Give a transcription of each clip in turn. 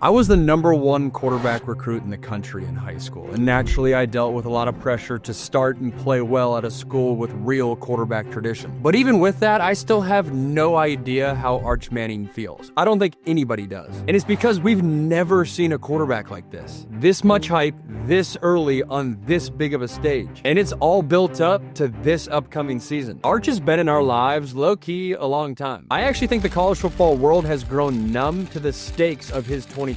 I was the #1 quarterback recruit in the country in high school, and naturally I dealt with a lot of pressure to start and play well at a school with real quarterback tradition. But even with that, I still have no idea how Arch Manning feels. I don't think anybody does. And it's because we've never seen a quarterback like this. This much hype, this early on this big of a stage. And it's all built up to this upcoming season. Arch has been in our lives, low-key, a long time. I actually think the college football world has grown numb to the stakes of his 2025.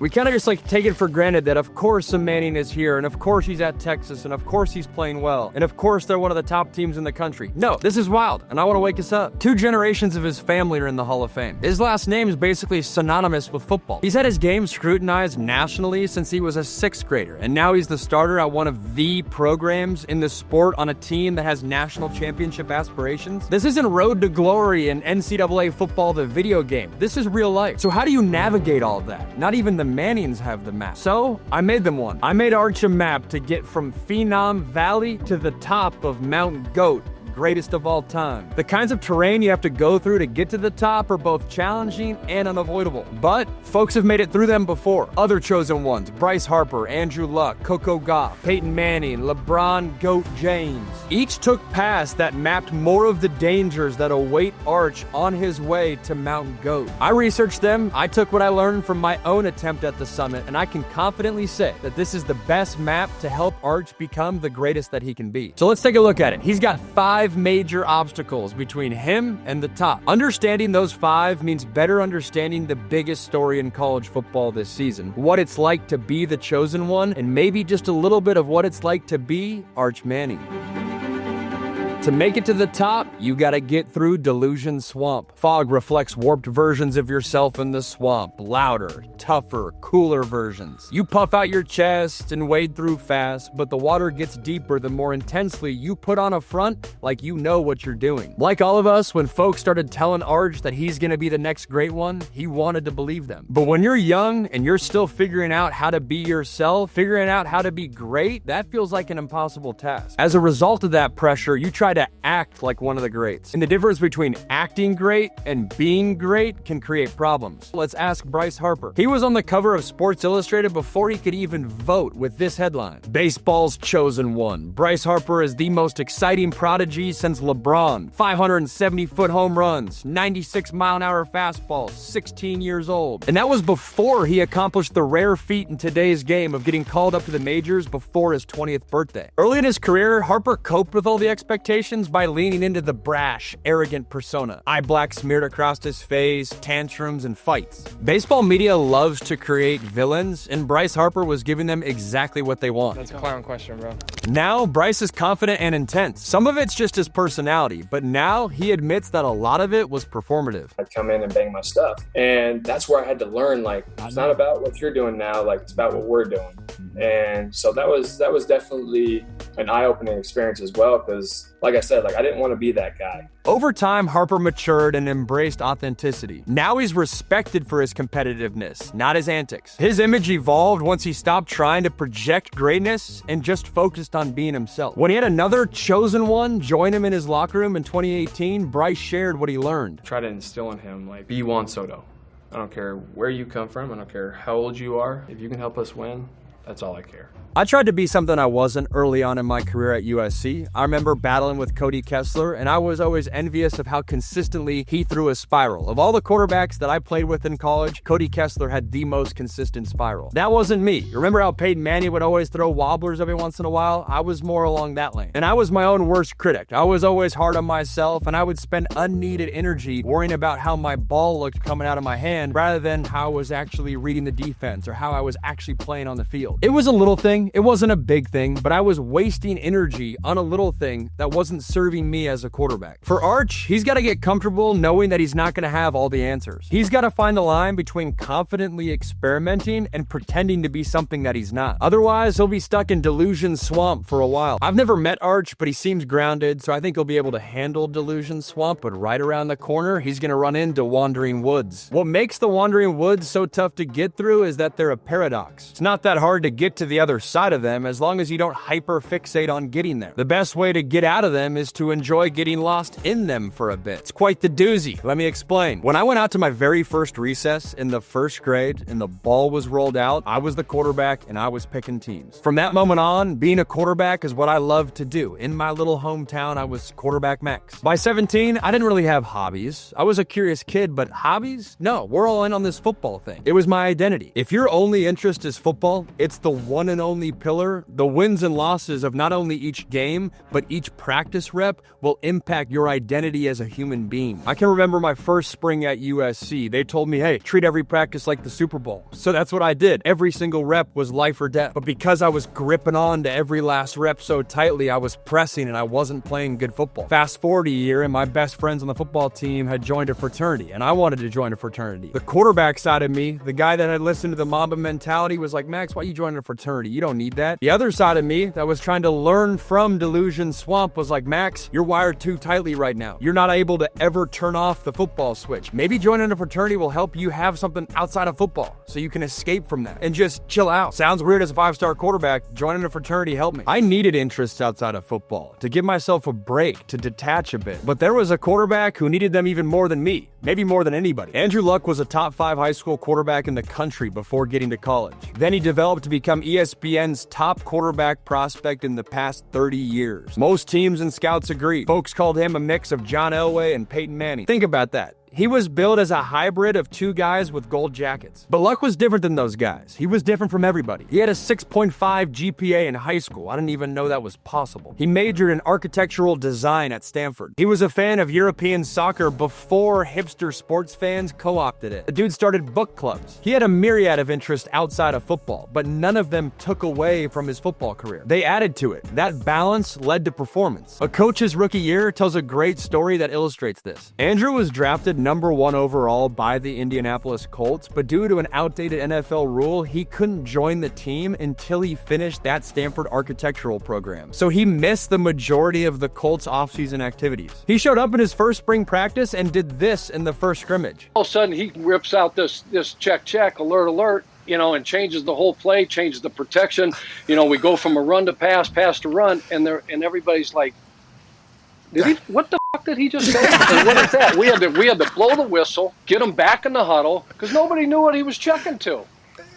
We kind of just take it for granted that of course some Manning is here, and of course he's at Texas, and of course he's playing well, and of course they're one of the top teams in the country. No, this is wild, and I want to wake us up. 2 generations of his family are in the Hall of Fame. His last name is basically synonymous with football. He's had his game scrutinized nationally since he was a 6th grader, and now he's the starter at one of the programs in the sport on a team that has national championship aspirations. This isn't Road to Glory and NCAA football, the video game. This is real life. So how do you navigate all of that? Not even the Mannings have the map. So I made them one. I made Arch a map to get from Phenom Valley to the top of Mount Goat, greatest of all time. The kinds of terrain you have to go through to get to the top are both challenging and unavoidable. But folks have made it through them before. Other chosen ones: Bryce Harper, Andrew Luck, Coco Gauff, Peyton Manning, Browne, Goat James. Each took paths that mapped more of the dangers that await Arch on his way to Mount Goat. I researched them, I took what I learned from my own attempt at the summit, and I can confidently say that this is the best map to help Arch become the greatest that he can be. So let's take a look at it. He's got 5 major obstacles between him and the top. Understanding those 5 means better understanding the biggest story in college football this season, what it's like to be the chosen one, and maybe just a little bit of what it's like to be Arch Manning. To make it to the top, you gotta get through Delusion Swamp. Fog reflects warped versions of yourself in the swamp. Louder, tougher, cooler versions. You puff out your chest and wade through fast, but the water gets deeper the more intensely you put on a front like you know what you're doing. Like all of us, when folks started telling Arch that he's gonna be the next great one, he wanted to believe them. But when you're young and you're still figuring out how to be yourself, figuring out how to be great, that feels like an impossible task. As a result of that pressure, you try to act like one of the greats. And the difference between acting great and being great can create problems. Let's ask Bryce Harper. He was on the cover of Sports Illustrated before he could even vote with this headline: "Baseball's chosen one. Bryce Harper is the most exciting prodigy since LeBron. 570-foot home runs, 96-mile-an-hour fastball, 16 years old." And that was before he accomplished the rare feat in today's game of getting called up to the majors before his 20th birthday. Early in his career, Harper coped with all the expectations by leaning into the brash, arrogant persona. Eye black smeared across his face, tantrums, and fights. Baseball media loves to create villains, and Bryce Harper was giving them exactly what they want. That's a clown question, bro. Now, Bryce is confident and intense. Some of it's just his personality, but now he admits that a lot of it was performative. I'd come in and bang my stuff. And that's where I had to learn, it's not about what you're doing now, it's about what we're doing. And so that was definitely an eye-opening experience as well, because like I said, I didn't want to be that guy. Over time, Harper matured and embraced authenticity. Now he's respected for his competitiveness, not his antics. His image evolved once he stopped trying to project greatness and just focused on being himself. When he had another chosen one join him in his locker room in 2018, Bryce shared what he learned. Try to instill in him, be Juan Soto. I don't care where you come from, I don't care how old you are. If you can help us win, that's all I care. I tried to be something I wasn't early on in my career at USC. I remember battling with Cody Kessler, and I was always envious of how consistently he threw a spiral. Of all the quarterbacks that I played with in college, Cody Kessler had the most consistent spiral. That wasn't me. Remember how Peyton Manning would always throw wobblers every once in a while? I was more along that lane. And I was my own worst critic. I was always hard on myself, and I would spend unneeded energy worrying about how my ball looked coming out of my hand rather than how I was actually reading the defense or how I was actually playing on the field. It was a little thing. It wasn't a big thing, but I was wasting energy on a little thing that wasn't serving me as a quarterback. For Arch, he's got to get comfortable knowing that he's not going to have all the answers. He's got to find the line between confidently experimenting and pretending to be something that he's not. Otherwise, he'll be stuck in Delusion Swamp for a while. I've never met Arch, but he seems grounded, so I think he'll be able to handle Delusion Swamp, but right around the corner, he's going to run into Wandering Woods. What makes the Wandering Woods so tough to get through is that they're a paradox. It's not that hard to to get to the other side of them as long as you don't hyper-fixate on getting there. The best way to get out of them is to enjoy getting lost in them for a bit. It's quite the doozy. Let me explain. When I went out to my very first recess in the first grade and the ball was rolled out, I was the quarterback and I was picking teams. From that moment on, being a quarterback is what I loved to do. In my little hometown, I was quarterback max. By 17, I didn't really have hobbies. I was a curious kid, but hobbies? No, we're all in on this football thing. It was my identity. If your only interest is football, it's the one and only pillar. The wins and losses of not only each game, but each practice rep will impact your identity as a human being. I can remember my first spring at USC. They told me, hey, treat every practice like the Super Bowl. So that's what I did. Every single rep was life or death. But because I was gripping on to every last rep so tightly, I was pressing and I wasn't playing good football. Fast forward a year and my best friends on the football team had joined a fraternity and I wanted to join a fraternity. The quarterback side of me, the guy that had listened to the Mamba mentality, was like, Max, why are you joining a fraternity? You don't need that. The other side of me that was trying to learn from Delusion Swamp was like, Max, you're wired too tightly right now. You're not able to ever turn off the football switch. Maybe joining a fraternity will help you have something outside of football so you can escape from that and just chill out. Sounds weird as a 5-star quarterback. Joining a fraternity helped me. I needed interests outside of football to give myself a break, to detach a bit. But there was a quarterback who needed them even more than me, maybe more than anybody. Andrew Luck was a top 5 high school quarterback in the country before getting to college. Then he developed to become ESPN's top quarterback prospect in the past 30 years. Most teams and scouts agree. Folks called him a mix of John Elway and Peyton Manning. Think about that. He was billed as a hybrid of 2 guys with gold jackets. But Luck was different than those guys. He was different from everybody. He had a 6.5 GPA in high school. I didn't even know that was possible. He majored in architectural design at Stanford. He was a fan of European soccer before hipster sports fans co-opted it. The dude started book clubs. He had a myriad of interests outside of football, but none of them took away from his football career. They added to it. That balance led to performance. A coach's rookie year tells a great story that illustrates this. Andrew was drafted number 1 overall by the Indianapolis Colts, but due to an outdated NFL rule, he couldn't join the team until he finished that Stanford architectural program. So he missed the majority of the Colts offseason activities. He showed up in his first spring practice and did this in the first scrimmage. All of a sudden, he rips out this check, alert, and changes the whole play, changes the protection. We go from a run to pass to run, and everybody's like, what the fuck did he just say? And what is that? We had to blow the whistle, get him back in the huddle, because nobody knew what he was checking to.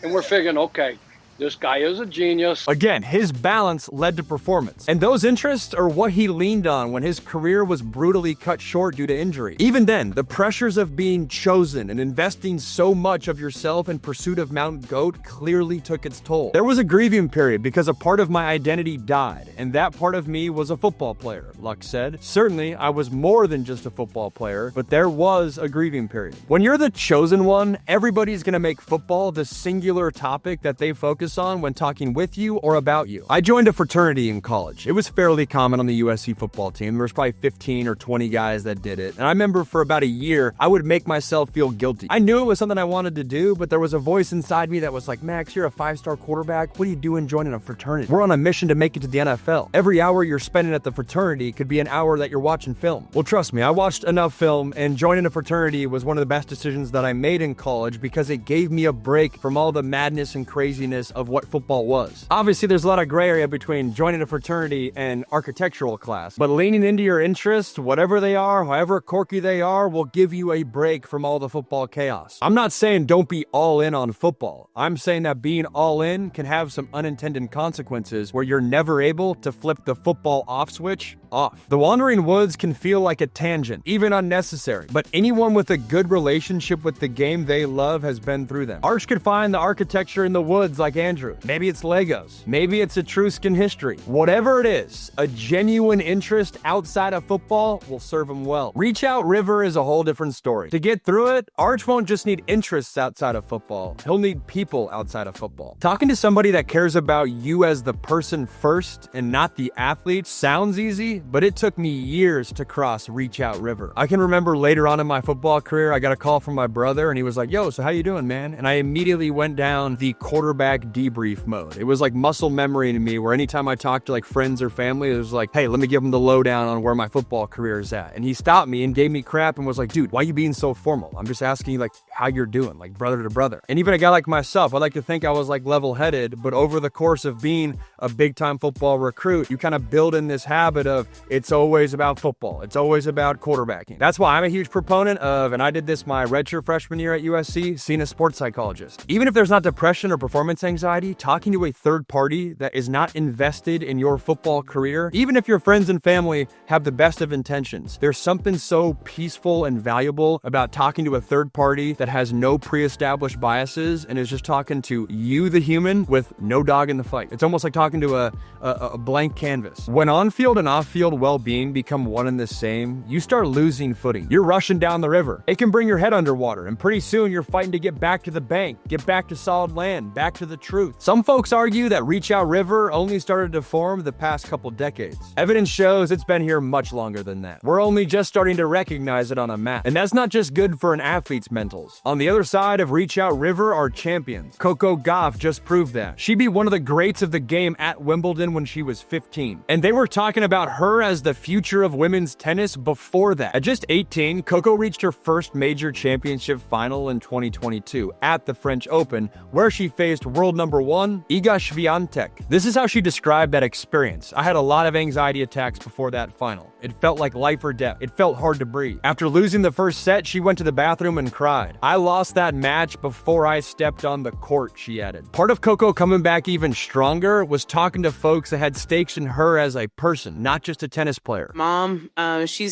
And we're figuring, okay, this guy is a genius. Again, his balance led to performance. And those interests are what he leaned on when his career was brutally cut short due to injury. Even then, the pressures of being chosen and investing so much of yourself in pursuit of Mount Goat clearly took its toll. There was a grieving period because a part of my identity died, and that part of me was a football player, Luck said. Certainly, I was more than just a football player, but there was a grieving period. When you're the chosen one, everybody's gonna make football the singular topic that they focus on when talking with you or about you. I joined a fraternity in college. It was fairly common on the USC football team. There was probably 15 or 20 guys that did it. And I remember for about a year, I would make myself feel guilty. I knew it was something I wanted to do, but there was a voice inside me that was like, Max, you're a 5-star quarterback. What are you doing joining a fraternity? We're on a mission to make it to the NFL. Every hour you're spending at the fraternity could be an hour that you're watching film. Well, trust me, I watched enough film, and joining a fraternity was one of the best decisions that I made in college because it gave me a break from all the madness and craziness of what football was. Obviously, there's a lot of gray area between joining a fraternity and architectural class, but leaning into your interests, whatever they are, however quirky they are, will give you a break from all the football chaos. I'm not saying don't be all in on football. I'm saying that being all in can have some unintended consequences where you're never able to flip the football off switch off. The Wandering Woods can feel like a tangent, even unnecessary, but anyone with a good relationship with the game they love has been through them. Arch could find the architecture in the woods like Andrew. Maybe it's Legos. Maybe it's Etruscan history. Whatever it is, a genuine interest outside of football will serve him well. Reach Out River is a whole different story. To get through it, Arch won't just need interests outside of football. He'll need people outside of football. Talking to somebody that cares about you as the person first and not the athlete sounds easy, but it took me years to cross Reach Out River. I can remember later on in my football career, I got a call from my brother and he was like, yo, so how you doing, man? And I immediately went down the quarterback debrief mode. It was like muscle memory to me, where anytime I talked to like friends or family, it was like, hey, let me give them the lowdown on where my football career is at. And he stopped me and gave me crap and was like, dude, why are you being so formal? I'm just asking you like how you're doing, like brother to brother. And even a guy like myself, I like to think I was like level-headed, but over the course of being a big-time football recruit, you kind of build in this habit of it's always about football. It's always about quarterbacking. That's why I'm a huge proponent of, and I did this my redshirt freshman year at USC, seeing a sports psychologist. Even if there's not depression or performance anxiety, talking to a third party that is not invested in your football career, even if your friends and family have the best of intentions, there's something so peaceful and valuable about talking to a third party that has no pre-established biases and is just talking to you, the human, with no dog in the fight. It's almost like talking to a blank canvas. When on-field and off-field well-being become one and the same, you start losing footing. You're rushing down the river. It can bring your head underwater, and pretty soon you're fighting to get back to the bank, get back to solid land, back to the truth. Some folks argue that Reach Out River only started to form the past couple decades. Evidence shows it's been here much longer than that. We're only just starting to recognize it on a map. And that's not just good for an athlete's mentals. On the other side of Reach Out River are champions. Coco Gauff just proved that. She beat one of the greats of the game at Wimbledon when she was 15. And they were talking about her as the future of women's tennis before that. At just 18, Coco reached her first major championship final in 2022 at the French Open, where she faced world number 1, Iga Swiatek. This is how she described that experience. I had a lot of anxiety attacks before that final. It felt like life or death. It felt hard to breathe. After losing the first set, she went to the bathroom and cried. I lost that match before I stepped on the court, she added. Part of Coco coming back even stronger was talking to folks that had stakes in her as a person, not just a tennis player. Mom, she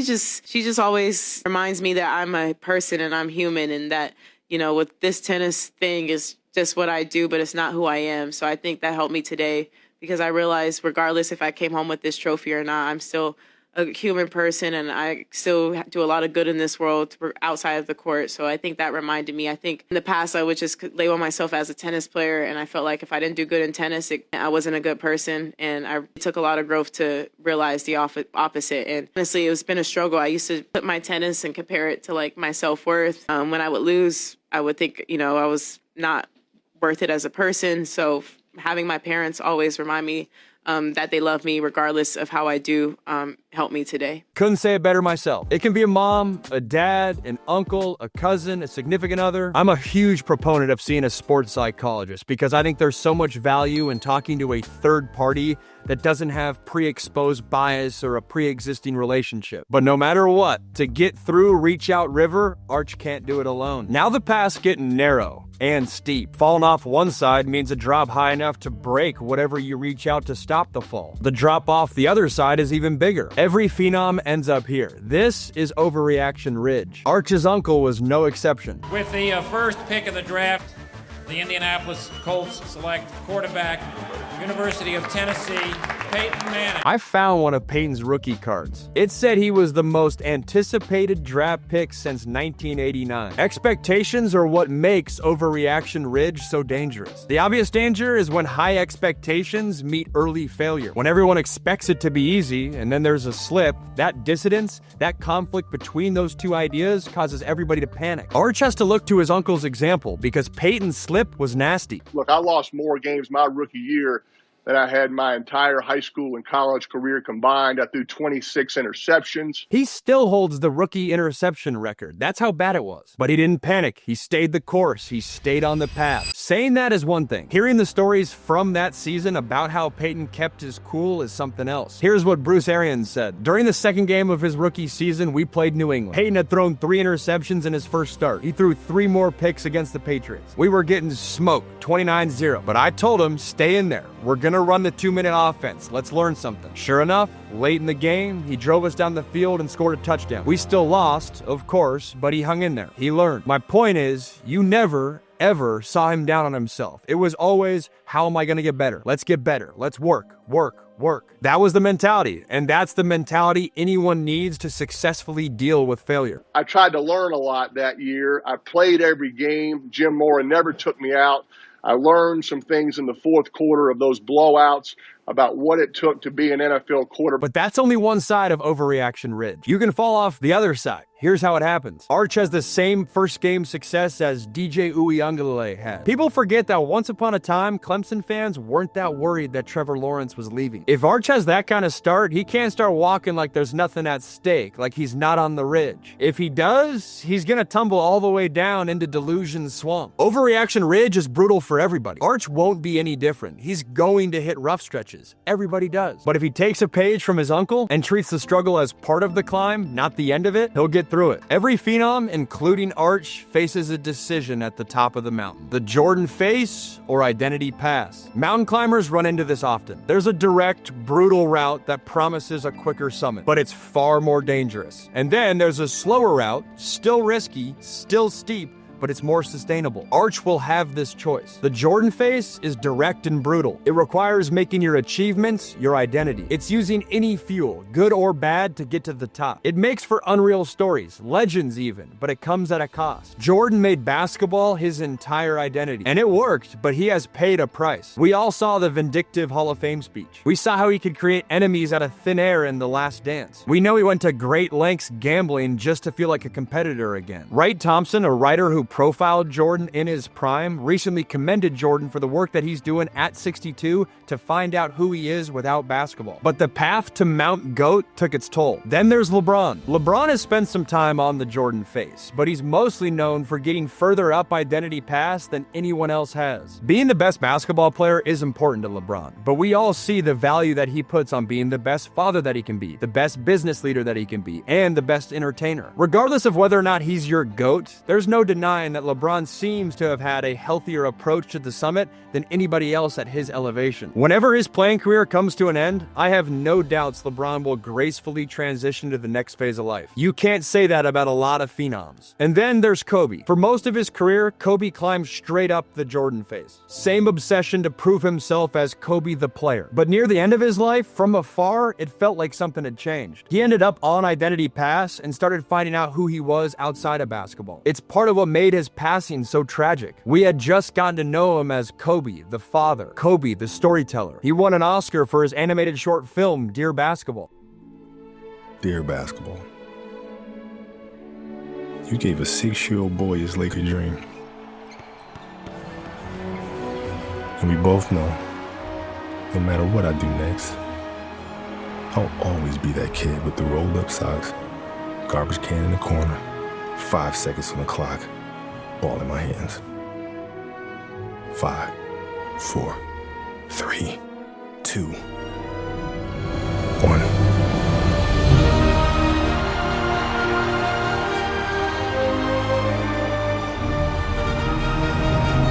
just always reminds me that I'm a person and I'm human, and that, you know, with this tennis thing is just what I do, but it's not who I am. So I think that helped me today, because I realized regardless if I came home with this trophy or not, I'm still a human person, and I still do a lot of good in this world outside of the court. So I think that reminded me. I think in the past I would just label myself as a tennis player, and I felt like if I didn't do good in tennis, I wasn't a good person. And I took a lot of growth to realize the opposite. And honestly, it's been a struggle. I used to put my tennis and compare it to like my self-worth. When I would lose, I would think, you know, I was not worth it as a person. So having my parents always remind me that they love me regardless of how I do helped me today. Couldn't say it better myself. It can be a mom, a dad, an uncle, a cousin, a significant other. I'm a huge proponent of seeing a sports psychologist because I think there's so much value in talking to a third party that doesn't have pre-exposed bias or a pre-existing relationship. But no matter what, to get through Reach Out River, Arch can't do it alone. Now the path's getting narrow and steep. Falling off one side means a drop high enough to break whatever you reach out to stop the fall. The drop off the other side is even bigger. Every phenom ends up here. This is Overreaction Ridge. Arch's uncle was no exception. With the first pick of the draft, the Indianapolis Colts select quarterback, University of Tennessee, Peyton Manning. I found one of Peyton's rookie cards. It said he was the most anticipated draft pick since 1989. Expectations are what makes Overreaction Ridge so dangerous. The obvious danger is when high expectations meet early failure. When everyone expects it to be easy and then there's a slip, that dissidence, that conflict between those two ideas causes everybody to panic. Arch has to look to his uncle's example because Peyton's slip was nasty. Look, I lost more games my rookie year than I had my entire high school and college career combined. I threw 26 interceptions. He still holds the rookie interception record. That's how bad it was. But he didn't panic. He stayed the course. He stayed on the path. Saying that is one thing. Hearing the stories from that season about how Peyton kept his cool is something else. Here's what Bruce Arians said. During the second game of his rookie season, we played New England. Peyton had thrown 3 interceptions in his first start. He threw 3 more picks against the Patriots. We were getting smoked, 29-0. But I told him, stay in there. We're gonna run the 2-minute offense. Let's learn something. Sure enough, late in the game, he drove us down the field and scored a touchdown. We still lost, of course, but he hung in there. He learned. My point is, you never, ever saw him down on himself. It was always, how am I gonna get better? Let's get better. Let's work. That was the mentality, and that's the mentality anyone needs to successfully deal with failure. I tried to learn a lot that year. I played every game. Jim Mora never took me out. I learned some things in the fourth quarter of those blowouts about what it took to be an NFL quarterback. But that's only one side of Overreaction Ridge. You can fall off the other side. Here's how it happens. Arch has the same first game success as DJ Uiagalelei had. People forget that once upon a time, Clemson fans weren't that worried that Trevor Lawrence was leaving. If Arch has that kind of start, he can't start walking like there's nothing at stake, like he's not on the ridge. If he does, he's gonna tumble all the way down into Delusion swamp. Overreaction Ridge is brutal for everybody. Arch won't be any different. He's going to hit rough stretches. Everybody does. But if he takes a page from his uncle and treats the struggle as part of the climb, not the end of it, he'll get through it. Every phenom, including Arch, faces a decision at the top of the mountain. The Jordan face or identity pass. Mountain climbers run into this often. There's a direct, brutal route that promises a quicker summit, but it's far more dangerous. And then there's a slower route, still risky, still steep, but it's more sustainable. Arch will have this choice. The Jordan face is direct and brutal. It requires making your achievements your identity. It's using any fuel, good or bad, to get to the top. It makes for unreal stories, legends even, but it comes at a cost. Jordan made basketball his entire identity, and it worked, but he has paid a price. We all saw the vindictive Hall of Fame speech. We saw how he could create enemies out of thin air in The Last Dance. We know he went to great lengths gambling just to feel like a competitor again. Wright Thompson, a writer who profiled Jordan in his prime, recently commended Jordan for the work that he's doing at 62 to find out who he is without basketball. But the path to Mount GOAT took its toll. Then there's LeBron. LeBron has spent some time on the Jordan face, but he's mostly known for getting further up identity paths than anyone else has. Being the best basketball player is important to LeBron, but we all see the value that he puts on being the best father that he can be, the best business leader that he can be, and the best entertainer. Regardless of whether or not he's your GOAT, there's no denying that LeBron seems to have had a healthier approach to the summit than anybody else at his elevation. Whenever his playing career comes to an end, I have no doubts LeBron will gracefully transition to the next phase of life. You can't say that about a lot of phenoms. And then there's Kobe. For most of his career, Kobe climbed straight up the Jordan face. Same obsession to prove himself as Kobe the player. But near the end of his life, from afar, it felt like something had changed. He ended up on identity pass and started finding out who he was outside of basketball. It's part of what made his passing so tragic. We had just gotten to know him as Kobe, the father, Kobe, the storyteller. He won an Oscar for his animated short film, Dear Basketball. Dear Basketball, you gave a 6-year-old boy his Laker dream. And we both know, no matter what I do next, I'll always be that kid with the rolled up socks, garbage can in the corner, 5 seconds on the clock, ball in my hands. 5, 4, 3, 2, 1.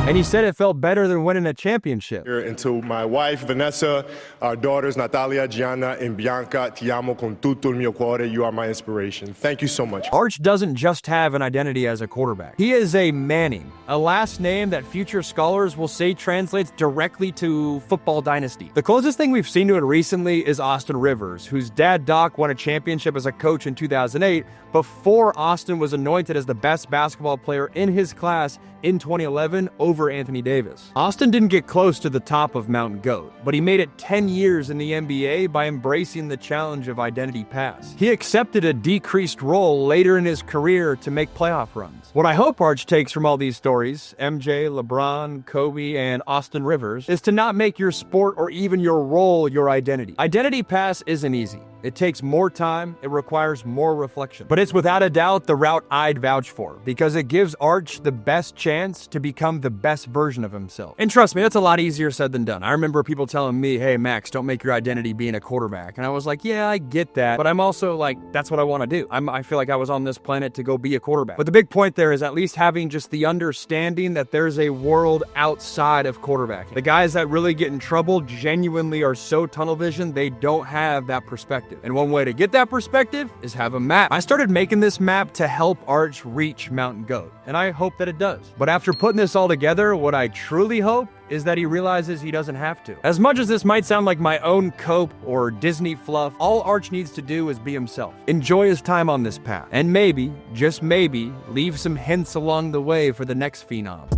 And he said it felt better than winning a championship. And to my wife, Vanessa, our daughters, Natalia, Gianna, and Bianca, ti amo con tutto il mio cuore. You are my inspiration. Thank you so much. Arch doesn't just have an identity as a quarterback. He is a Manning, a last name that future scholars will say translates directly to football dynasty. The closest thing we've seen to it recently is Austin Rivers, whose dad Doc won a championship as a coach in 2008 before Austin was anointed as the best basketball player in his class in 2011 over Anthony Davis. Austin didn't get close to the top of Mount GOAT, but he made it 10 years in the NBA by embracing the challenge of identity pass. He accepted a decreased role later in his career to make playoff runs. What I hope Arch takes from all these stories, MJ, LeBron, Kobe, and Austin Rivers, is to not make your sport or even your role your identity. Identity pass isn't easy. It takes more time, it requires more reflection. But it's without a doubt the route I'd vouch for, because it gives Arch the best chance to become the best version of himself. And trust me, that's a lot easier said than done. I remember people telling me, hey Max, don't make your identity being a quarterback. And I was like, yeah, I get that. But I'm also like, that's what I want to do. I feel like I was on this planet to go be a quarterback. But the big point there is at least having just the understanding that there's a world outside of quarterbacking. The guys that really get in trouble genuinely are so tunnel vision, they don't have that perspective. And one way to get that perspective is have a map. I started making this map to help Arch reach Mount GOAT, and I hope that it does. But after putting this all together, what I truly hope is that he realizes he doesn't have to. As much as this might sound like my own cope or Disney fluff, all Arch needs to do is be himself. Enjoy his time on this path, and maybe, just maybe, leave some hints along the way for the next phenom.